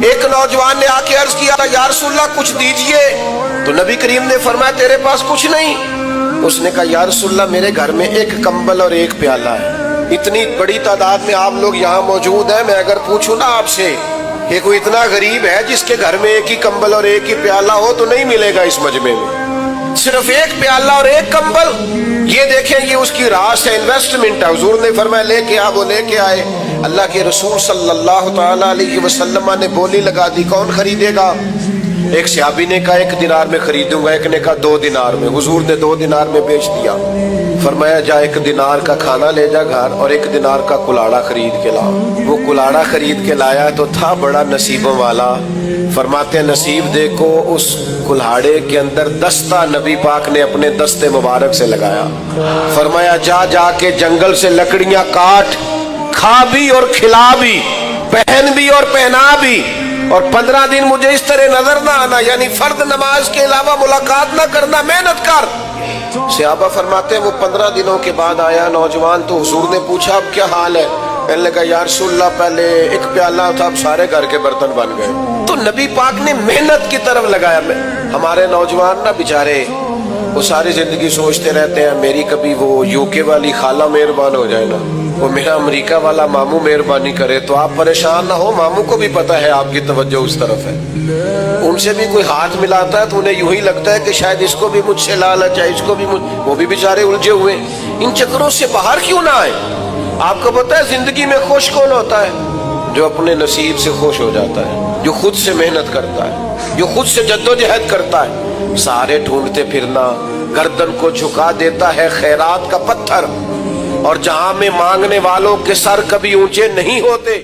ایک نوجوان نے آ کے عرض کیا یا رسول اللہ کچھ دیجئے، تو نبی کریم نے فرمایا تیرے پاس کچھ نہیں؟ اس نے کہا یا رسول اللہ میرے گھر میں ایک کمبل اور ایک پیالہ ہے۔ اتنی بڑی تعداد میں آپ لوگ یہاں موجود ہیں، میں اگر پوچھوں نا آپ سے کہ کوئی اتنا غریب ہے جس کے گھر میں ایک ہی کمبل اور ایک ہی پیالہ ہو تو نہیں ملے گا اس مجمع میں۔ صرف ایک پیالہ اور ایک کمبل، یہ دیکھیں یہ اس کی راس ہے، انویسٹمنٹ ہے۔ حضور نے فرمایا لے کے آ، وہ لے کے آئے۔ اللہ کے رسول صلی اللہ تعالی علیہ وسلم نے بولی لگا دی کون خریدے گا؟ ایک صحابی نے کہا 1 دینار میں خریدوں گا، ایک نے کہا 2 دینار میں۔ حضور نے 2 دینار میں بیچ دیا۔ فرمایا جا 1 دینار کا کھانا لے جا گھر اور 1 دینار کا کلاڑا خرید کے لا۔ وہ کلاڑا خرید کے لایا تو تھا بڑا نصیبوں والا۔ فرماتے ہیں نصیب دیکھو اس کلاڑے کے اندر دستہ نبی پاک نے اپنے دستے مبارک سے لگایا۔ فرمایا جا جا کے جنگل سے لکڑیاں کاٹ، کھا بھی اور کھلا بھی، پہن بھی اور پہنا بھی، اور 15 دن مجھے اس طرح نظر نہ آنا، یعنی فرض نماز کے علاوہ ملاقات نہ کرنا، محنت کر۔ صحابہ فرماتے ہیں وہ 15 دنوں کے بعد آیا نوجوان، تو حضور نے پوچھا اب کیا حال ہے؟ کہنے لگا یا رسول اللہ پہلے ایک پیالہ تھا اب سارے گھر کے برتن بن گئے۔ تو نبی پاک نے محنت کی طرف لگایا۔ ہمارے نوجوان نا بیچارے وہ ساری زندگی سوچتے رہتے ہیں میری کبھی وہ UK والی خالہ مہربان ہو جائے نا، وہ میرا امریکہ والا ماموں مہربانی کرے، تو آپ پریشان نہ ہو، ماموں کو بھی پتہ ہے آپ کی توجہ اس طرف ہے، ان سے بھی کوئی ہاتھ ملاتا ہے تو انہیں یوں ہی لگتا ہے کہ شاید اس کو بھی مجھ سے لالچ ہے، اس کو بھی وہ بھی بیچارے الجھے ہوئے۔ ان چکروں سے باہر کیوں نہ آئے؟ آپ کو پتہ ہے زندگی میں خوش کون ہوتا ہے؟ جو اپنے نصیب سے خوش ہو جاتا ہے، جو خود سے محنت کرتا ہے، جو خود سے جدوجہد کرتا ہے۔ سارے ڈھونڈتے پھرنا، گردن کو جھکا دیتا ہے خیرات کا پتھر، اور جہاں میں مانگنے والوں کے سر کبھی اونچے نہیں ہوتے۔